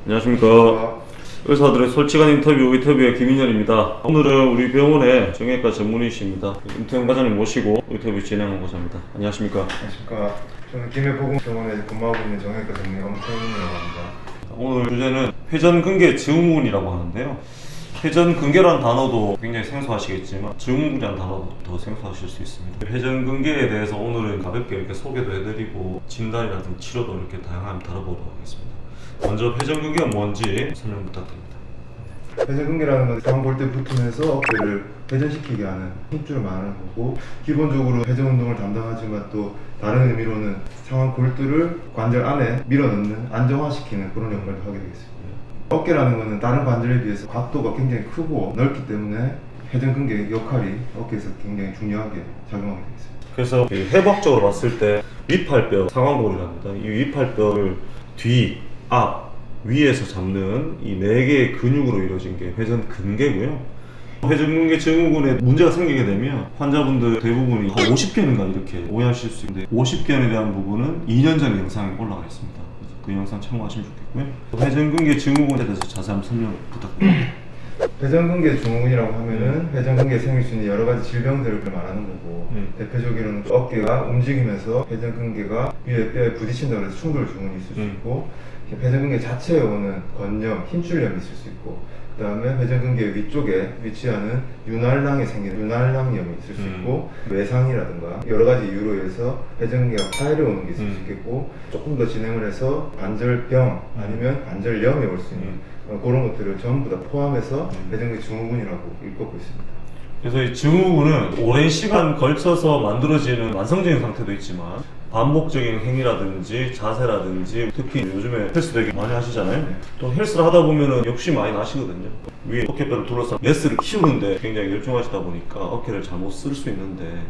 안녕하십니까. 의사들의 솔직한 인터뷰의 김인현입니다. 오늘은 우리 병원의 정형외과 전문의이십니다. 임태영 과장님 모시고 인터뷰 진행하고자 합니다. 안녕하십니까. 안녕하십니까. 저는 김해보건병원에 근무하고 있는 정형외과 전문의 엄태훈이라고 합니다. 오늘 주제는 회전근개 증후군이라고 하는데요. 회전근개라는 단어도 굉장히 생소하시겠지만 증후군이라는 단어도 더 생소하실 수 있습니다. 회전근개에 대해서 오늘은 가볍게 이렇게 소개도 해드리고 진단이라든지 치료도 이렇게 다양하게 다뤄보도록 하겠습니다. 먼저 회전근개가 뭔지 설명 부탁드립니다. 회전근개라는 건 상골대 붙으면서 어깨를 회전시키게 하는 힘줄을 말하는 거고, 기본적으로 회전 운동을 담당하지만 또 다른 의미로는 상완 골두를 관절 안에 밀어넣는 안정화시키는 그런 역할을 하게 되겠습니다. 어깨라는 것은 다른 관절에 비해서 각도가 굉장히 크고 넓기 때문에 회전근개의 역할이 어깨에서 굉장히 중요하게 작용하게 되겠습니다. 그래서 해부학적으로 봤을 때 위팔뼈, 상완골이랍니다. 이 위팔뼈를 뒤, 앞, 위에서 잡는 이 4개의 근육으로 이루어진 게 회전근개고요. 회전근개 증후군에 문제가 생기게 되면 환자분들 대부분이 한 50견인가 이렇게 오해하실 수 있는데, 50견에 대한 부분은 2년 전 영상에 올라가 있습니다. 그래서 그 영상 참고하시면 좋겠고요. 회전근개 증후군에 대해서 자세한 설명 부탁드립니다. 회전근개 증후군이라고 하면은 회전근개에 생길 수 있는 여러 가지 질병들을 말하는 거고, 대표적으로는 어깨가 움직이면서 회전근개가 위에 뼈에 부딪힌다고 해서 충돌 증후군이 있을 수 있고, 회전근개 자체에 오는 건염, 힘줄염이 있을 수 있고, 그 다음에 회전근개 위쪽에 위치하는 윤활낭에 생기는 윤활낭염이 있을 수 있고, 외상이라든가 여러 가지 이유로 해서 회전근개가 파열해오는 게 있을 수 있겠고, 조금 더 진행을 해서 관절병 아니면 관절염이 올 수 있는 그런 것들을 전부 다 포함해서 회전근개 증후군이라고 일컫고 있습니다. 그래서 이 증후군은 오랜 시간 걸쳐서 만들어지는 만성적인 상태도 있지만, 반복적인 행위라든지 자세라든지, 특히 요즘에 헬스 되게 많이 하시잖아요. 또 헬스를 하다 보면은 욕심이 많이 나시거든요. 위에 어깨뼈를 둘러싸 매스를 키우는데 굉장히 열중하시다 보니까 어깨를 잘못 쓸 수 있는데,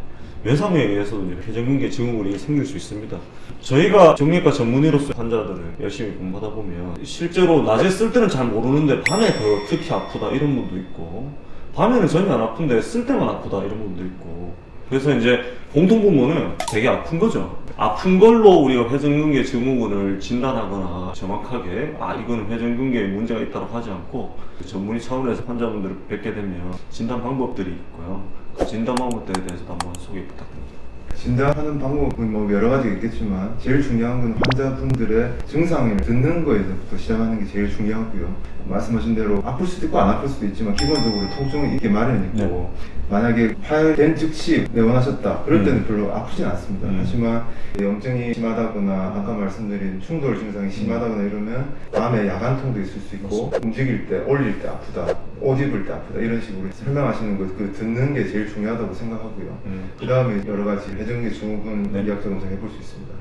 외상에 의해서 이제 회전근개 증후군이 생길 수 있습니다. 저희가 정형외과 전문의로서 환자들을 열심히 공부하다 보면 실제로 낮에 쓸 때는 잘 모르는데 밤에 더 특히 아프다 이런 분도 있고, 밤에는 전혀 안 아픈데 쓸 때만 아프다 이런 분도 있고, 그래서 이제 공통 분모는 되게 아픈 거죠. 아픈 걸로 우리가 회전근개 증후군을 진단하거나 정확하게 이거는 회전근개에 문제가 있다고 하지 않고, 전문의 차원에서 환자분들을 뵙게 되면 진단 방법들이 있고요. 그 진단 방법들에 대해서도 한번 소개 부탁드립니다. 진단하는 방법은 뭐 여러 가지가 있겠지만, 제일 중요한 건 환자분들의 증상을 듣는 거에서부터 시작하는 게 제일 중요하고요. 말씀하신 대로 아플 수도 있고 안 아플 수도 있지만 기본적으로 통증은 있게 마련이고, 만약에 파열된 즉시 내원하셨다 그럴 때는 별로 아프진 않습니다. 하지만 염증이 심하다거나 아까 말씀드린 충돌 증상이 심하다거나 이러면 밤에 야간통도 있을 수 있고, 움직일 때, 올릴 때 아프다, 옷 입을 때 아프다 이런 식으로 설명하시는 거 그 듣는 게 제일 중요하다고 생각하고요. 그 다음에 여러 가지 회전근개 증후군 이학적 검사 해볼 수 있습니다.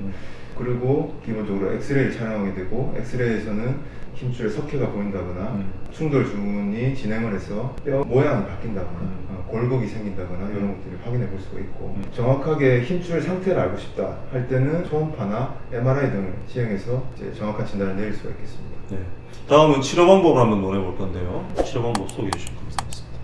그리고 기본적으로 엑스레이를 촬영하게 되고, 엑스레이에서는 힘줄에 석회가 보인다거나 충돌 증후군이 진행을 해서 뼈 모양이 바뀐다거나 골격이 생긴다거나 이런 것들을 확인해 볼 수가 있고, 정확하게 힘줄 상태를 알고 싶다 할 때는 초음파나 MRI 등을 시행해서 이제 정확한 진단을 내릴 수가 있겠습니다. 네. 다음은 치료 방법을 한번 논해볼 건데요. 치료 방법 소개해 주시면 감사하겠습니다.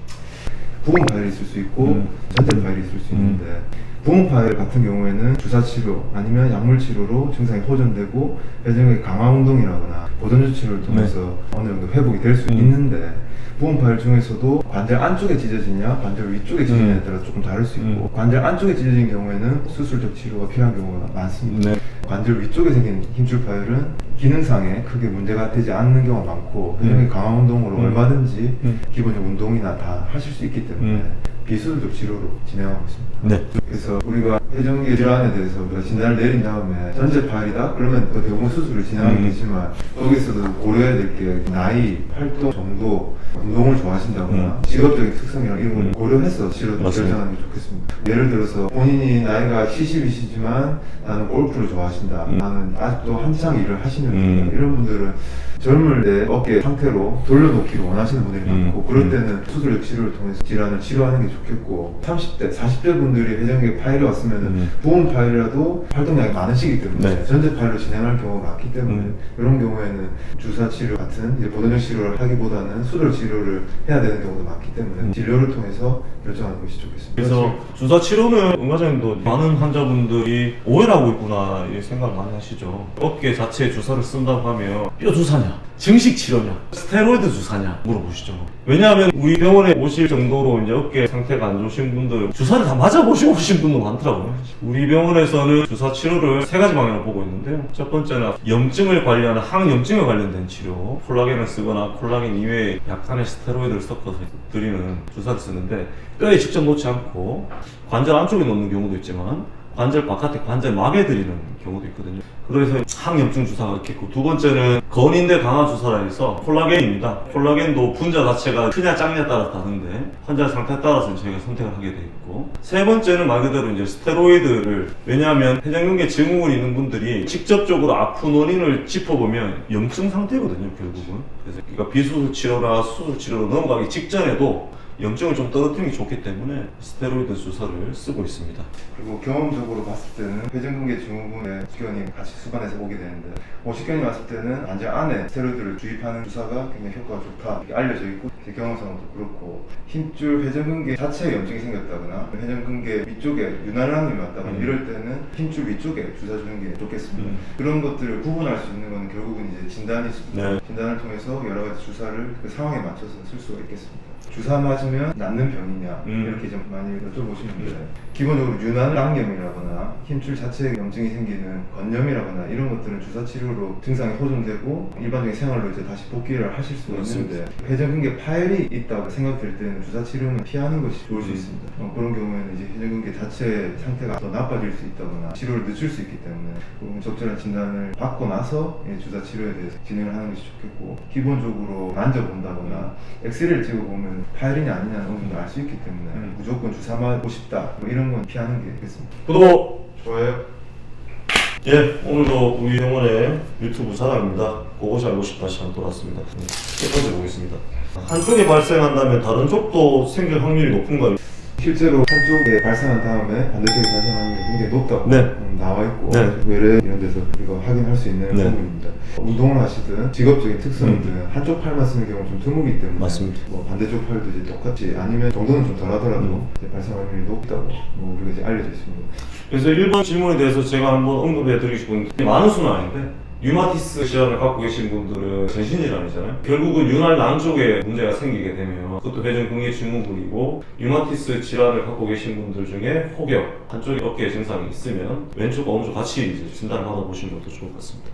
부분 파열이 있을 수 있고 전대 파열이 있을 수 있는데, 부분 파열 같은 경우에는 주사 치료 아니면 약물 치료로 증상이 호전되고 회전근개 강화 운동이라거나 보존주 치료를 통해서 어느 정도 회복이 될 수 있는데, 부분 파열 중에서도 관절 안쪽에 찢어지냐 관절 위쪽에 찢어지냐에 따라 조금 다를 수 있고, 관절 안쪽에 찢어진 경우에는 수술적 치료가 필요한 경우가 많습니다. 관절 위쪽에 생긴 힘줄 파열은 기능상에 크게 문제가 되지 않는 경우가 많고, 회전근개 강화 운동으로 얼마든지 기본적 운동이나 다 하실 수 있기 때문에 비수술적 치료로 진행하고 있습니다. 네. 그래서 우리가 회전근개 질환에 대해서 우리가 진단을 내린 다음에 전제 파열이다 그러면 또 대부분 수술을 진행하겠지만, 거기서도 고려해야 될 게 나이, 활동 정도, 운동을 좋아하신다거나 직업적인 특성이랑 이런 걸 고려해서 치료를 결정하는 게 좋겠습니다. 예를 들어서 본인이 나이가 70이시지만 나는 골프를 좋아하신다, 나는 아직도 한창 일을 하시는 분이다, 이런 분들은 젊을 때 어깨 상태로 돌려놓기를 원하시는 분들이 많고, 그럴 때는 수술적 치료를 통해서 질환을 치료하는 게 좋겠고, 30대, 40대 분들이 회전근개 파열이 왔으면 부분 파열이라도 활동량이 많으시기 때문에 전제 파열로 진행할 경우가 많기 때문에, 이런 경우에는 주사 치료 같은 이제 보존적 치료를 하기보다는 수술 치료를 해야 되는 경우도 많기 때문에 진료를 통해서 결정하는 것이 좋겠습니다. 그래서 주사 치료는 은 과장님도 많은 환자분들이 오해를 하고 있구나 이 생각을 많이 하시죠. 어깨 자체에 주사를 쓴다고 하면 뼈 주사냐, 증식 치료냐, 스테로이드 주사냐 물어보시죠. 왜냐하면 우리 병원에 오실 정도로 이제 어깨 상태가 안 좋으신 분들 주사를 다 맞아보시고 오신 분도 많더라고요. 우리 병원에서는 주사 치료를 세 가지 방향으로 보고 있는데요. 첫 번째는 염증을 관리하는 항염증에 관련된 치료, 콜라겐을 쓰거나 콜라겐 이외에 약간의 스테로이드를 섞어서 드리는 주사를 쓰는데 뼈에 직접 놓지 않고 관절 안쪽에 놓는 경우도 있지만 관절 바깥에 관절막에 드리는 경우도 있거든요. 그래서 항염증 주사가 있겠고, 두 번째는 건인대 강화 주사라 해서 콜라겐입니다. 콜라겐도 분자 자체가 크냐 작냐에 따라 다른데 환자 상태에 따라서 저희가 선택을 하게 돼 있고, 세 번째는 말 그대로 이제 스테로이드를, 왜냐하면 회전근개 증후군 있는 분들이 직접적으로 아픈 원인을 짚어보면 염증 상태거든요, 결국은. 그래서 그러니까 비수술 치료나 수술 치료로 넘어가기 직전에도 염증을 좀 떨어뜨리는 게 좋기 때문에 스테로이드 주사를 쓰고 있습니다. 그리고 경험적으로 봤을 때는 회전근개 증후군에 식견이 같이 수반해서 오게 되는데, 식견이 왔을 때는 관절 안에 스테로이드를 주입하는 주사가 굉장히 효과가 좋다 이렇게 알려져 있고, 제 경험상도 그렇고, 힘줄 회전근개 자체에 염증이 생겼다거나 회전근개 위쪽에 유난함이 왔다거나 이럴 때는 힘줄 위쪽에 주사 주는 게 좋겠습니다. 그런 것들을 구분할 수 있는 건 결국은 이제 진단이 있습니다. 네. 진단을 통해서 여러 가지 주사를 그 상황에 맞춰서 쓸 수가 있겠습니다. 주사 맞으면 낫는 병이냐 이렇게 좀 많이 여쭤보시는데, 기본적으로 유난랑염이라거나 힘줄 자체에 염증이 생기는 건염이라거나 이런 것들은 주사 치료로 증상이 호전되고 일반적인 생활로 이제 다시 복귀를 하실 수가 있는데, 회전근개 파열이 있다고 생각될 때는 주사 치료는 피하는 것이 좋을 수 있습니다. 그런 경우에는 이제 회전근개 자체의 상태가 더 나빠질 수 있다거나 치료를 늦출 수 있기 때문에 적절한 진단을 받고 나서 주사 치료에 대해서 진행을 하는 것이 좋겠고, 기본적으로 만져본다거나 엑스레이를 찍어보면 파열이냐 아니냐는 어느 정도 알 수 있기 때문에 무조건 주사 맞고 싶다 뭐 이런 건 피하는 게 되겠습니다. 구독! 좋아요. 예, 오늘도 우리 병원의 유튜브 자랑입니다. 그것이 알고 싶다 시간 돌아왔습니다. 첫 번째 보겠습니다. 한쪽에 발생한다면 다른 쪽도 생길 확률이 높은가요? 실제로 한쪽에 발생한 다음에 반대쪽에 발생하는 게 굉장히 높다고 네. 나와 있고, 네. 외래 이런 데서 이거 확인할 수 있는 네. 부분입니다. 운동을 하시든 직업적인 특성이든 한쪽 팔만 쓰는 경우가 좀 드물기 때문에 맞습니다. 뭐 반대쪽 팔도 이제 똑같이 아니면 정도는 좀 덜하더라도 이제 발생 확률이 높다고 우리가 이제 알려져 있습니다. 그래서 1번 질문에 대해서 제가 한번 언급해 드리고 싶은 게, 많은 수는 아닌데 류마티스 질환을 갖고 계신 분들은 전신질환이잖아요. 결국은 윤활 쪽에 문제가 생기게 되면 그것도 회전근개 증후군이고, 류마티스 질환을 갖고 계신 분들 중에 혹여 한쪽에 어깨에 증상이 있으면 왼쪽과 오른쪽 같이 이제 진단을 받아보시는 것도 좋을 것 같습니다.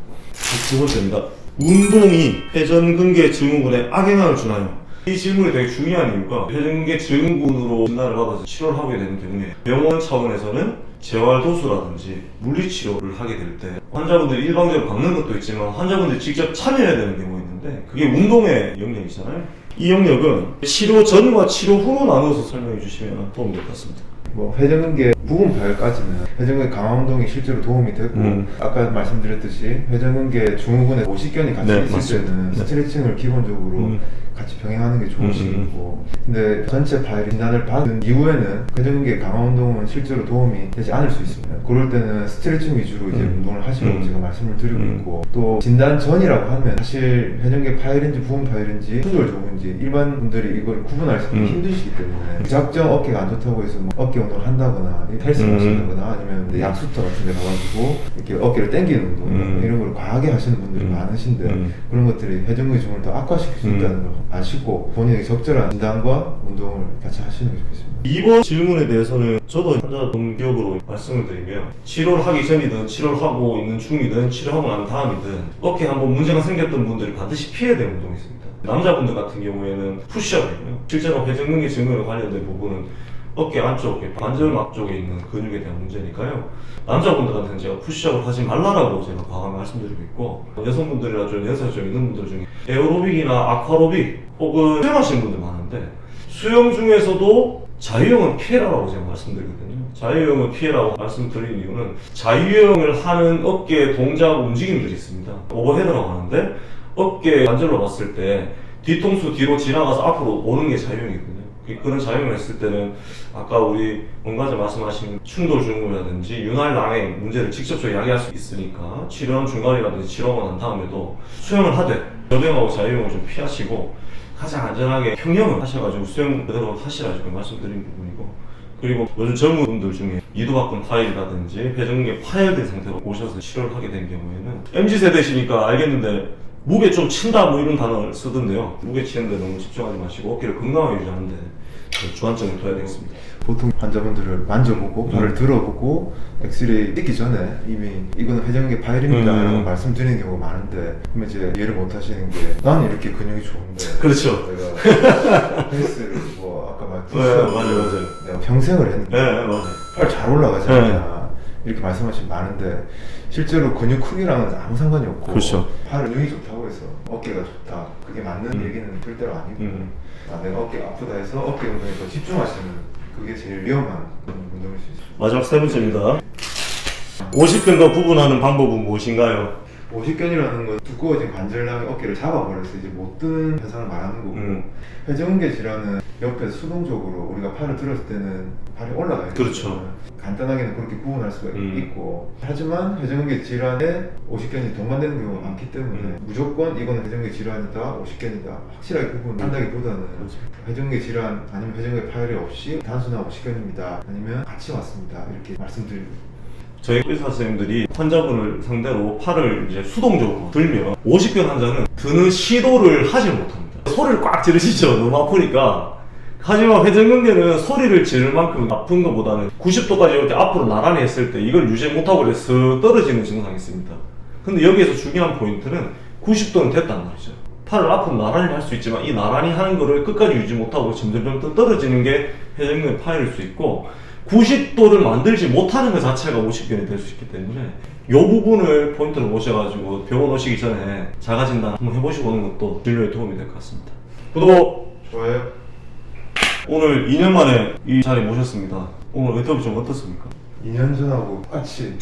두 번째입니다. 운동이 회전근개 증후군에 악영향을 주나요? 이 질문이 되게 중요한 이유가, 회전근개 증후군으로 진단을 받아서 치료를 하게 되는 경우에 병원 차원에서는 재활도수라든지 물리치료를 하게 될 때 환자분들이 일방적으로 받는 것도 있지만 환자분들이 직접 참여해야 되는 경우가 있는데, 그게 운동의 영역이잖아요. 이 영역은 치료 전과 치료 후로 나눠서 설명해 주시면 도움이 될 것 같습니다. 뭐 회전근개 부분 파열까지는 회전근개 강화 운동이 실제로 도움이 됐고, 아까 말씀드렸듯이 회전근개 증후군에 오십견이 같이 네, 있을 맞습니다. 때는 스트레칭을 기본적으로 같이 병행하는 게 좋으시고, 근데 전체 파열 진단을 받은 이후에는 회전근개 강화 운동은 실제로 도움이 되지 않을 수 있습니다. 그럴 때는 스트레칭 위주로 이제 운동을 하시라고 제가 말씀을 드리고 있고, 또 진단 전이라고 하면 사실 회전근개 파열인지 부분 파열인지 충돌 조근인지 일반 분들이 이걸 구분할 수 힘드시기 때문에 무작정 어깨가 안 좋다고 해서 뭐 어깨 운동을 한다거나 헬스를 하신다거나 아니면 약수터 같은 데 가가지고 이렇게 어깨를 당기는 운동 이런 걸 과하게 하시는 분들이 많으신데, 그런 것들이 회전근개 증후를 더 악화시킬 수 있다는 걸 아시고 본인의 적절한 진단과 운동을 같이 하시는 게 좋겠습니다. 2번 질문에 대해서는 저도 환자 동기업으로 말씀을 드리면, 치료를 하기 전이든 치료를 하고 있는 중이든 치료하고 난 다음이든 어깨에 한번 문제가 생겼던 분들이 반드시 피해야 될 운동이 있습니다. 남자분들 같은 경우에는 푸시업이고요. 실제로 회전근개 증후에 관련된 부분은 어깨 안쪽, 관절막 쪽에 있는 근육에 대한 문제니까요. 남자분들한테는 제가 푸시업을 하지 말라라고 제가 과감히 말씀드리고 있고, 여성분들이나 좀 연세 좀 있는 분들 중에 에어로빅이나 아쿠아로빅 혹은 수영하시는 분들 많은데, 수영 중에서도 자유형은 피해라라고 제가 말씀드리거든요. 자유형은 피해라고 말씀드리는 이유는, 자유형을 하는 어깨 동작 움직임들이 있습니다. 오버헤드라고 하는데, 어깨 관절로 봤을 때 뒤통수 뒤로 지나가서 앞으로 오는 게 자유형이거든요. 그런 자유형을 했을 때는 아까 우리 원과자 말씀하신 충돌 증후라든지 윤활낭의 문제를 직접적으로 야기할 수 있으니까 치료한 중간이라든지 치료하고 난 다음에도 수영을 하되 저병하고 자유형을 좀 피하시고 가장 안전하게 평형을 하셔가지고 수영 그대로 하시라 지금 말씀드린 부분이고, 그리고 요즘 젊은 분들 중에 이두박근 파열이라든지 회전근개 파열된 상태로 오셔서 치료를 하게 된 경우에는 MZ세대시니까 알겠는데 무게 좀 친다 뭐 이런 단어를 쓰던데요. 무게 치는데 너무 집중하지 마시고 어깨를 건강하게 유지하는데 주안점을 둬야 되겠습니다. 보통 환자분들을 만져보고 발을 들어보고 엑스레이 찍기 전에 이미 이거는 회전근개 파열입니다 라고 말씀드리는 경우가 많은데 그러면 이제 이해를 못 하시는 게 나는 이렇게 근육이 좋은데 그렇죠. 내가 헬스를 뭐 아까 맞아요. 내가 평생을 했는데 네, 맞아요. 팔 잘 올라가지 않냐 이렇게 말씀하시는 많은데 실제로 근육 크기랑은 아무 상관이 없고 그렇죠. 팔 근육이 좋다고 해서 어깨가 좋다 그게 맞는 얘기는 절대로 아니고 내가 어깨가 아프다 해서 어깨 운동에 더 집중하시는 그게 제일 위험한 운동일 수 있습니다. 마지막 세 번째입니다. 50견과 구분하는 방법은 무엇인가요? 오십견이라는 건 두꺼워진 관절낭이 어깨를 잡아버려서 이제 못 드는 현상을 말하는 거고 회전근개 질환은 옆에 수동적으로 우리가 팔을 들었을 때는 발이 올라가요. 그렇죠. 간단하게는 그렇게 구분할 수가 있고 하지만 회전근개 질환에 오십견이 동반되는 경우가 많기 때문에 무조건 이거는 회전근개 질환이다, 오십견이다 확실하게 구분한다기보다는 회전근개 질환 아니면 회전근개 파열이 없이 단순한 오십견입니다 아니면 같이 왔습니다 이렇게 말씀드립니다. 저희 의사 선생님들이 환자분을 상대로 팔을 이제 수동적으로 들면 50견 환자는 드는 시도를 하지 못합니다. 소리를 꽉 지르시죠. 너무 아프니까. 하지만 회전근개는 소리를 지를 만큼 아픈 것보다는 90도까지 이렇게 앞으로 나란히 했을 때 이걸 유지 못하고 그래서 떨어지는 증상이 있습니다. 근데 여기에서 중요한 포인트는 90도는 됐단 말이죠. 팔을 앞으로 나란히 할 수 있지만 이 나란히 하는 거를 끝까지 유지 못하고 점점 떨어지는 게 회전근개 파열일 수 있고 90도를 만들지 못하는 것 자체가 50견이 될 수 있기 때문에 이 부분을 포인트로 보셔가지고 병원 오시기 전에 자가진단 한번 해보시고 오는 것도 진료에 도움이 될 것 같습니다. 구독! 좋아요. 오늘 2년 만에 이 자리에 모셨습니다. 오늘 인터뷰 좀 어떻습니까? 2년 전하고 똑같이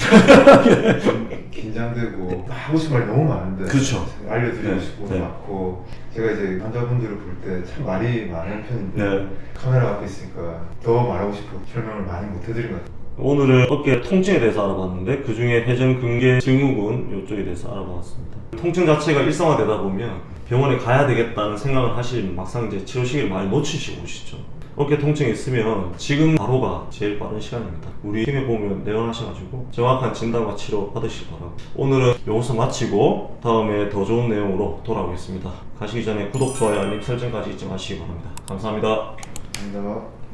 좀 긴장되고 하고 싶은 말이 너무 많은데 그렇죠. 알려드리고 싶은 것도 네. 많고 제가 이제 환자분들을 볼 때 참 말이 많은 편인데 네. 카메라 앞에 있으니까 더 말하고 싶고 설명을 많이 못 해드린 것 같아요. 오늘은 어깨 통증에 대해서 알아봤는데 그 중에 회전근개 증후군 이쪽에 대해서 알아봤습니다. 통증 자체가 일상화되다 보면 병원에 가야 되겠다는 생각을 하시면 막상 이제 치료 시기를 많이 놓치시고 오시죠. 어깨 통증이 있으면 지금 바로가 제일 빠른 시간입니다. 우리 팀에 보면 내원하셔가지고 정확한 진단과 치료 받으시기 바랍니다. 오늘은 여기서 마치고 다음에 더 좋은 내용으로 돌아오겠습니다. 가시기 전에 구독, 좋아요, 알림 설정까지 잊지 마시기 바랍니다. 감사합니다. 감사합니다.